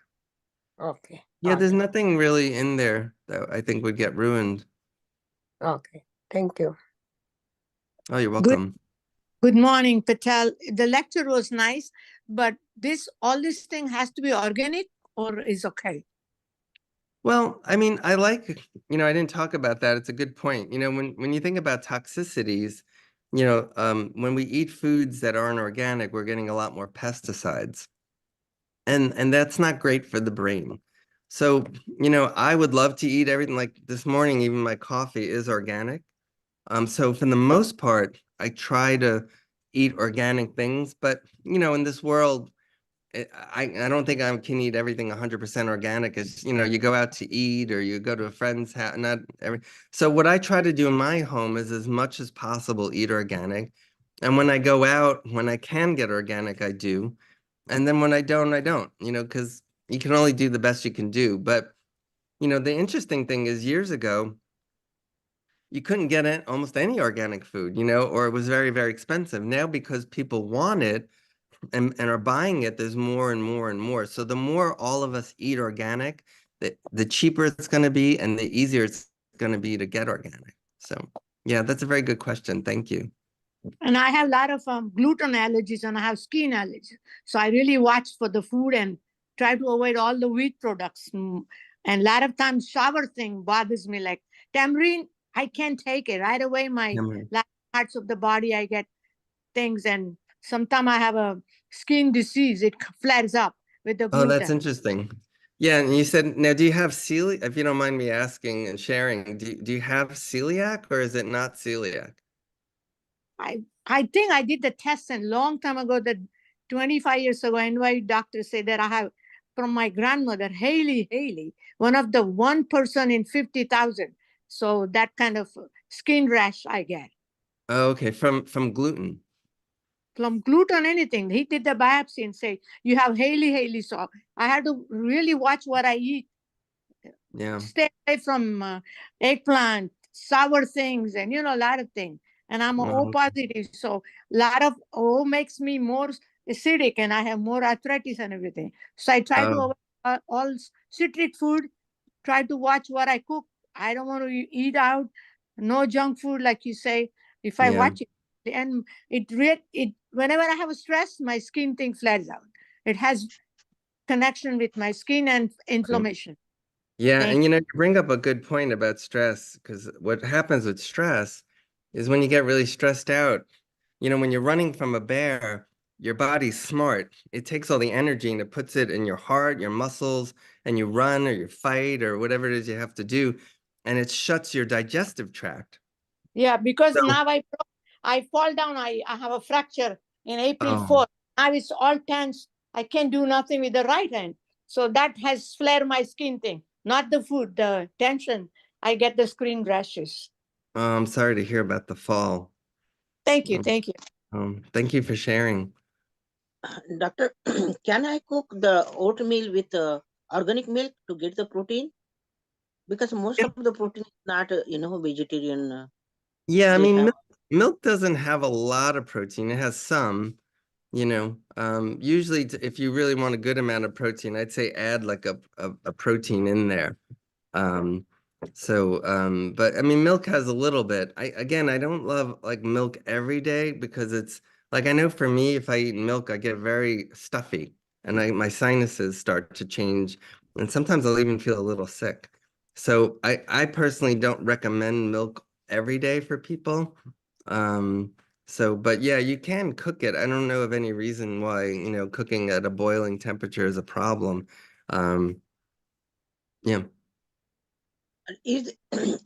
Okay. Yeah, there's okay, nothing really in there that I think would get ruined. Okay, thank you. Oh, you're welcome. good morning, Patel. The lecture was nice, but all this thing has to be organic or is okay? Well, I mean, I like, I didn't talk about that. It's a good point. When you think about toxicities, when we eat foods that aren't organic, we're getting a lot more pesticides. And that's not great for the brain. So, I would love to eat everything. Like this morning, even my coffee is organic. So for the most part, I try to eat organic things, but in this world, I don't think I can eat everything 100% organic. As you go out to eat or you go to a friend's house, not every. So what I try to do in my home is as much as possible eat organic. And when I go out, when I can get organic, I do. And then when I don't, I don't, because you can only do the best you can do. But, the interesting thing is years ago, you couldn't get almost any organic food, or it was very, very expensive. Now, because people want it, and are buying it, there's more and more and more. So the more all of us eat organic, the cheaper it's going to be and the easier it's going to be to get organic. So yeah, that's a very good question. Thank you. And I have a lot of gluten allergies and I have skin allergies. So I really watch for the food and try to avoid all the wheat products. And a lot of times sour thing bothers me, like tamarind, I can't take it. Right away, my parts of the body, I get things. And sometimes I have a skin disease. It flares up with the gluten. Oh, that's interesting. Yeah, and you said, now do you have celiac? If you don't mind me asking and sharing, do you have celiac or is it not celiac? I think I did the test a long time ago, that 25 years ago, NYU doctor said that I have from my grandmother, Haley, one of the 1% in 50,000. So that kind of skin rash I get. Oh, okay, from gluten. From gluten, anything. He did the biopsy and say, you have Haley. So I had to really watch what I eat. Yeah. Stay away from eggplant, sour things, and a lot of things. And I'm O positive, so a lot of O makes me more acidic and I have more arthritis and everything. So I try to Oh, avoid all citric food, try to watch what I cook. I don't want to eat out, no junk food, like you say. If I yeah. watch it, and it whenever I have a stress, my skin thing flares out. It has connection with my skin and inflammation. Yeah, Thank and you bring up a good point about stress, because what happens with stress is when you get really stressed out, when you're running from a bear, your body's smart. It takes all the energy and it puts it in your heart, your muscles, and you run or you fight or whatever it is you have to do, and it shuts your digestive tract. Yeah, because So, now I fall down. I have a fracture in April oh, 4th. Now it's all tense. I can't do nothing with the right hand. So that has flared my skin thing, not the food, the tension. I get the screen rashes. I'm sorry to hear about the fall. Thank you. Um, Thank you. Thank you for sharing. Doctor, can I cook the oatmeal with organic milk to get the protein? Because most of the protein is not, vegetarian. Yeah, I They mean, have. milk doesn't have a lot of protein. It has some, usually if you really want a good amount of protein, I'd say add like a protein in there. But I mean, milk has a little bit. I don't love like milk every day because it's like, I know for me, if I eat milk, I get very stuffy and my sinuses start to change. And sometimes I'll even feel a little sick. So I personally don't recommend milk every day for people. But yeah, you can cook it. I don't know of any reason why, cooking at a boiling temperature is a problem. Yeah. Is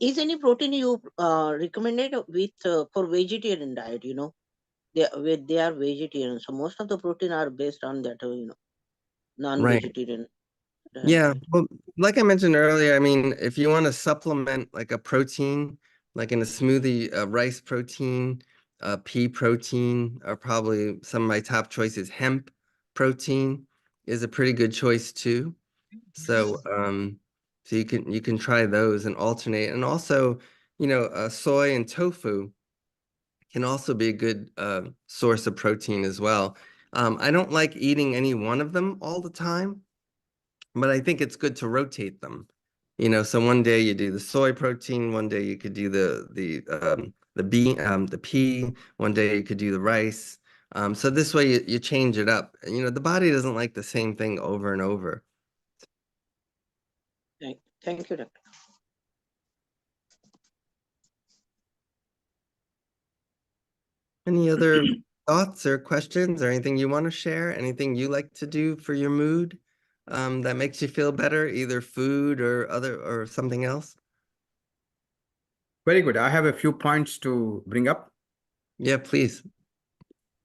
is any protein you recommended with for vegetarian diet? They are vegetarian, so most of the protein are based on that. Right. Non-vegetarian Yeah. diet. Well, like I mentioned earlier, I mean, if you want to supplement like a protein, like in a smoothie, rice protein, pea protein are probably some of my top choices. Hemp protein is a pretty good choice too. So you can try those and alternate. And also, soy and tofu can also be a good source of protein as well. I don't like eating any one of them all the time, but I think it's good to rotate them. So one day you do the soy protein, one day you could do the pea, one day you could do the rice. So this way you change it up. The body doesn't like the same thing over and over. Thank you, doctor. Any other thoughts or questions or anything you want to share? Anything you like to do for your mood that makes you feel better, either food or something else? Very good. I have a few points to bring up. Yeah, please.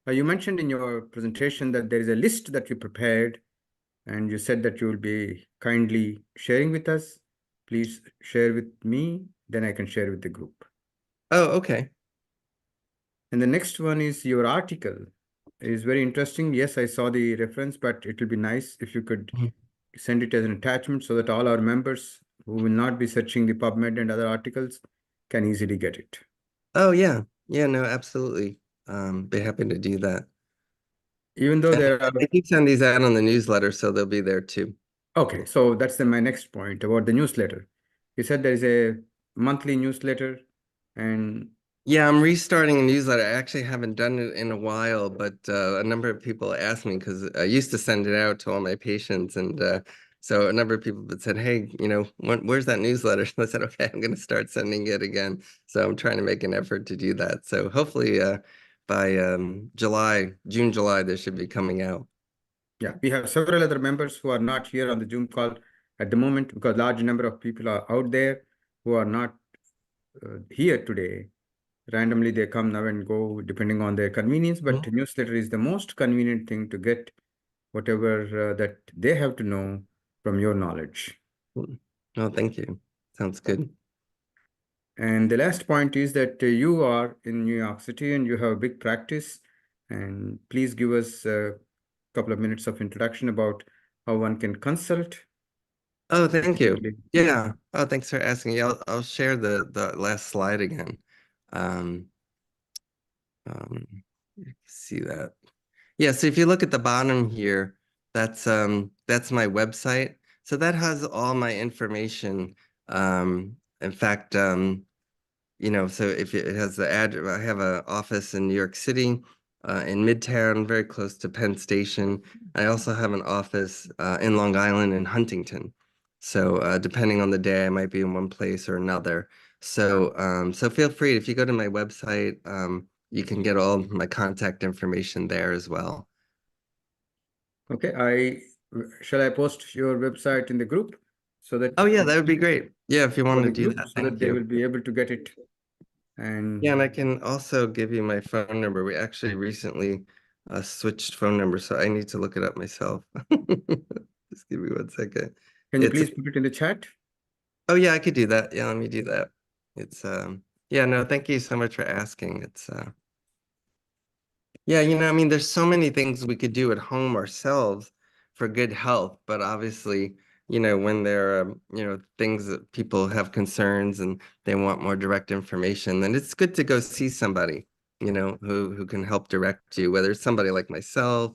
You mentioned in your presentation that there is a list that you prepared, and you said that you will be kindly sharing with us. Please share with me, then I can share with the group. Oh, okay. And the next one is your article. It is very interesting. Yes, I saw the reference, but it will be nice if you could Mhm. send it as an attachment so that all our members who will not be searching the PubMed and other articles can easily get it. Oh, yeah. Yeah, no, absolutely. Be happy to do that. Even though And there are, I do send these out on the newsletter, so they'll be there too. okay, so that's my next point about the newsletter. You said there is a monthly newsletter, and Yeah, I'm restarting a newsletter. I actually haven't done it in a while, but a number of people asked me because I used to send it out to all my patients. And so a number of people had said, hey, where's that newsletter? So I said, okay, I'm going to start sending it again. So I'm trying to make an effort to do that. So hopefully by June, July, this should be coming out. yeah, we have several other members who are not here on the Zoom call at the moment because large number of people are out there who are not here today. Randomly, they come now and go depending on their convenience, but newsletter is the most convenient thing to get whatever that they have to know from your knowledge. Oh, thank you. Sounds good. And the last point is that you are in New York City and you have a big practice. And please give us a couple of minutes of introduction about how one can consult. Oh, thank you. Yeah. Oh, thanks for asking. Yeah, I'll share the last slide again. You can see that. Yeah, so if you look at the bottom here, that's my website. So that has all my information. In fact, you know, so if it has the address, I have an office in New York City, in Midtown, very close to Penn Station. I also have an office in Long Island in Huntington. So depending on the day, I might be in one place or another. So so feel free, if you go to my website, you can get all my contact information there as well. Okay, shall I post your website in the group so that? Oh yeah, that would be great. Yeah, if you for want the to do group, that, so that thank they will you. be able to get it. And Yeah, and I can also give you my phone number. We actually recently switched phone numbers, so I need to look it up myself. Just give me 1 second. can you It's please put it in the chat? Oh yeah, I could do that. Yeah, let me do that. It's yeah, no, thank you so much for asking. It's yeah, you know, I mean, there's so many things we could do at home ourselves for good health, but obviously, you know, when there are, you know, things that people have concerns and they want more direct information, then it's good to go see somebody, you know, who can help direct you, whether it's somebody like myself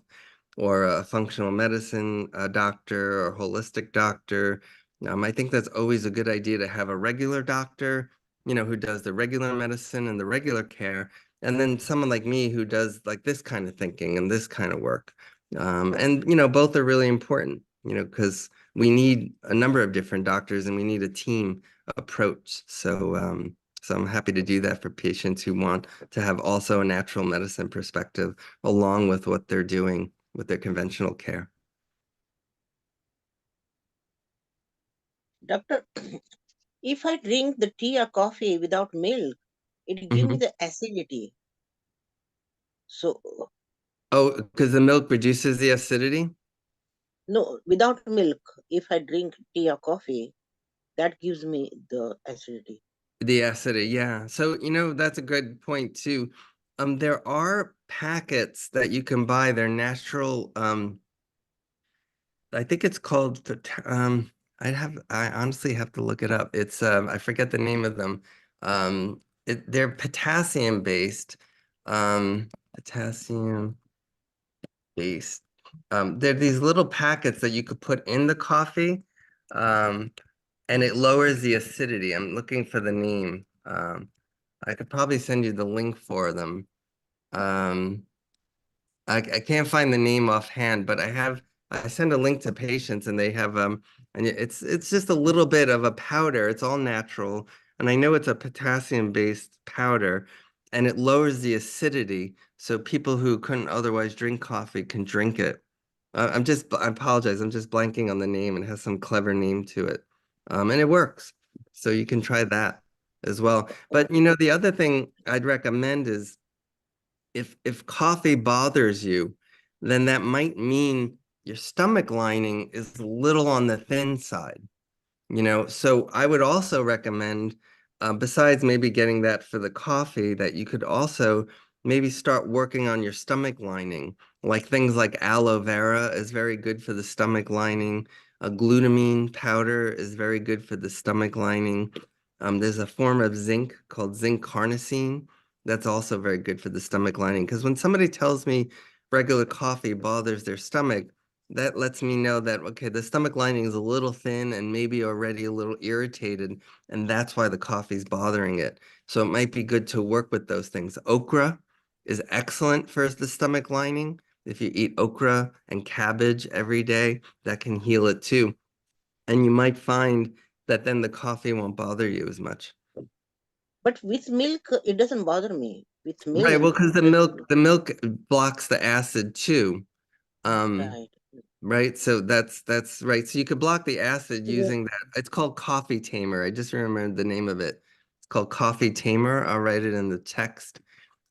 or a functional medicine doctor or holistic doctor. I think that's always a good idea to have a regular doctor, you know, who does the regular medicine and the regular care, and then someone like me who does like this kind of thinking and this kind of work. And, you know, both are really important, you know, because we need a number of different doctors and we need a team approach. So, so I'm happy to do that for patients who want to have also a natural medicine perspective along with what they're doing with their conventional care. Doctor, if I drink the tea or coffee without milk, it gives me the acidity. So Oh, because the milk reduces the acidity? no, without milk, if I drink tea or coffee, that gives me the acidity. The acidity, yeah. So, you know, that's a good point too. There are packets that you can buy. They're natural, I think it's called I honestly have to look it up. It's I forget the name of them. They're potassium based. Potassium based. They're these little packets that you could put in the coffee. And it lowers the acidity. I'm looking for the name. I could probably send you the link for them. I can't find the name offhand, but I send a link to patients and they have and it's just a little bit of a powder. It's all natural, and I know it's a potassium based powder, and it lowers the acidity, so people who couldn't otherwise drink coffee can drink it. I apologize, I'm just blanking on the name. It has some clever name to it, and it works. So you can try that as well. But you know, the other thing I'd recommend is if coffee bothers you, then that might mean your stomach lining is a little on the thin side, you know? So I would also recommend, besides maybe getting that for the coffee, that you could also maybe start working on your stomach lining. Like things like aloe vera is very good for the stomach lining. A glutamine powder is very good for the stomach lining. There's a form of zinc called zinc carnosine that's also very good for the stomach lining. Because when somebody tells me regular coffee bothers their stomach, that lets me know that, okay, the stomach lining is a little thin and maybe already a little irritated, and that's why the coffee's bothering it. So it might be good to work with those things. Okra is excellent for the stomach lining. If you eat okra and cabbage every day, that can heal it too. And you might find that then the coffee won't bother you as much. But with milk, it doesn't bother me. With milk, Right, well, because the milk blocks the acid too. right. Right, so that's right. So you could block the acid Yeah. using that. It's called Coffee Tamer. I just remembered the name of it. It's called Coffee Tamer. I'll write it in the text.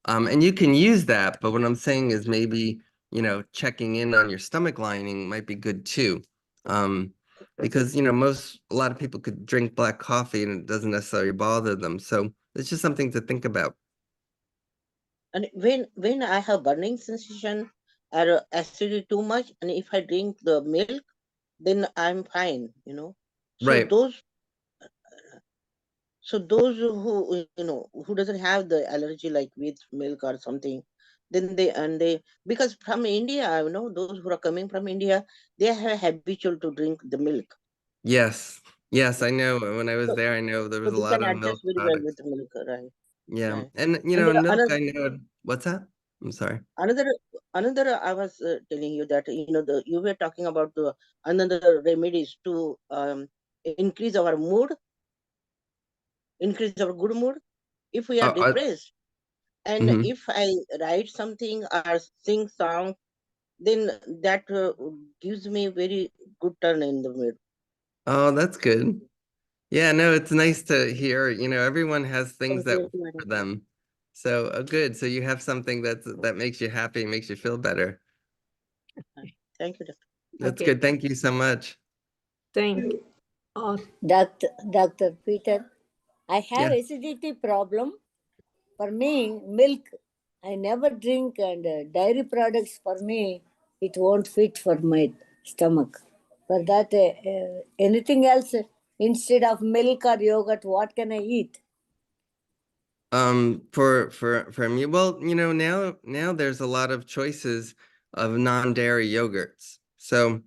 And you can use that, but what I'm saying is maybe, you know, checking in on your stomach lining might be good too. Because, you know, a lot of people could drink black coffee and it doesn't necessarily bother them. So it's just something to think about. And when I have burning sensation or acidity too much, and if I drink the milk, then I'm fine, you know. So Right. those who, you know, who doesn't have the allergy like with milk or something, Then they because from India, you know, those who are coming from India, they are habitual to drink the milk. Yes. Yes, I know. When I was So, there, I know there so was a they lot can of adjust milk very well with products. the milk, right? Yeah. Right. And, you And know, milk, another I know. What's that? I'm sorry. another I was telling you that, you know, you were talking about the another remedies to increase our mood, increase our good mood. If we are depressed, and Mhm. if I write something or sing song, then that gives me very good turn in the mood. Oh, that's good. Yeah, no, it's nice to hear, you know, everyone has things that Compared to work for other. them. So, good. So you have something that makes you happy, makes you feel better. Thank you, Doctor. That's Okay. good. Thank you so much. Thank you. Dr. Peter, I have Yeah. acidity problem. For me, milk, I never drink, and dairy products for me, it won't fit for my stomach. For that, anything else instead of milk or yogurt, what can I eat? For me, well, you know, now there's a lot of choices of non-dairy yogurts. So,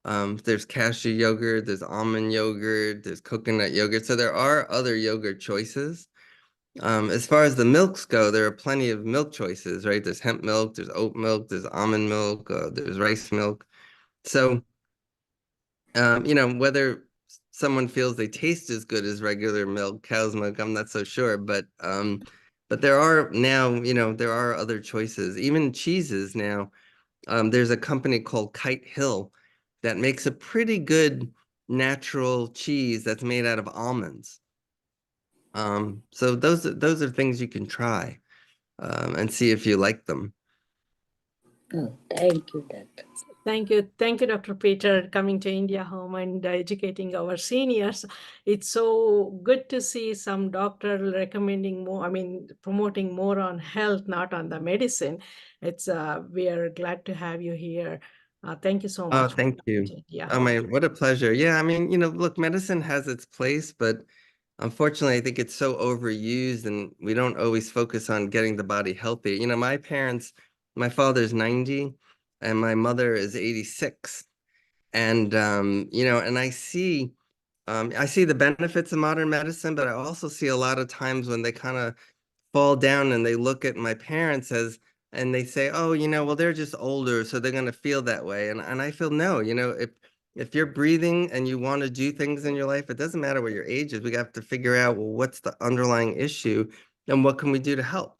there's cashew yogurt, there's almond yogurt, there's coconut yogurt. So there are other yogurt choices. As far as the milks go, there are plenty of milk choices, right? There's hemp milk, there's oat milk, there's almond milk, there's rice milk. So, you know, whether someone feels they taste as good as regular milk, cow's milk, I'm not so sure, but there are now, you know, there are other choices. Even cheeses now. There's a company called Kite Hill that makes a pretty good natural cheese that's made out of almonds. So those are things you can try, and see if you like them. Oh, thank you, Doctor. Thank you. Thank you, Dr. Peter, coming to India Home and educating our seniors. It's so good to see some doctor recommending more, I mean, promoting more on health, not on the medicine. It's we are glad to have you here. Thank you so Oh, much. for thank coming you. to India Oh Home. man, what a pleasure. Yeah, I mean, you know, look, medicine has its place, but unfortunately, I think it's so overused and we don't always focus on getting the body healthy. You know, my parents, my father's 90 and my mother is 86. And you know, and I see the benefits of modern medicine, but I also see a lot of times when they kind of fall down and they look at my parents as and they say, oh, you know, well, they're just older, so they're going to feel that way. And I feel no, you know, if you're breathing and you want to do things in your life, it doesn't matter what your age is. We have to figure out, well, what's the underlying issue and what can we do to help?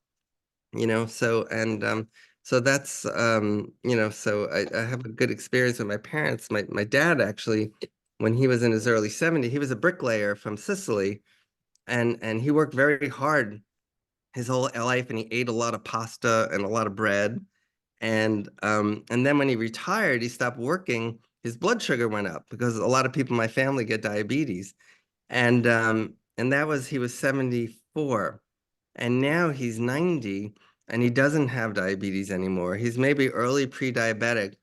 You know, so that's you know, so I have a good experience with my parents. My dad actually, when he was in his early 70s, he was a bricklayer from Sicily, and he worked very hard his whole life, and he ate a lot of pasta and a lot of bread. And then when he retired, he stopped working. His blood sugar went up because a lot of people in my family get diabetes. And that was he was 74. And now he's 90 and he doesn't have diabetes anymore. He's maybe early pre-diabetic,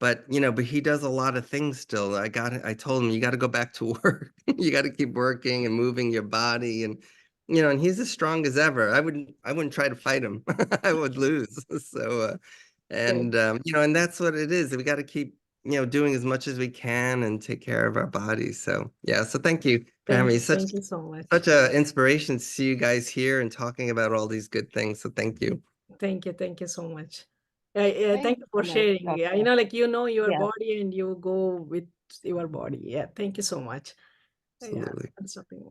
but you know, but he does a lot of things still. I told him, you got to go back to work. You got to keep working and moving your body, and you know, and he's as strong as ever. I wouldn't try to fight him. I would lose. So and you know, and that's what it is. We got to keep, you know, doing as much as we can and take care of our bodies. So yeah, so thank you for having me. Thank you so much. Such a inspiration to see you guys here and talking about all these good things. So thank you. Thank you so much. Thank you for so much, sharing. Yeah, you Doctor. know, like you know your Yeah. body and you go with your body. Yeah, thank you so much. Yeah, Absolutely. that's something.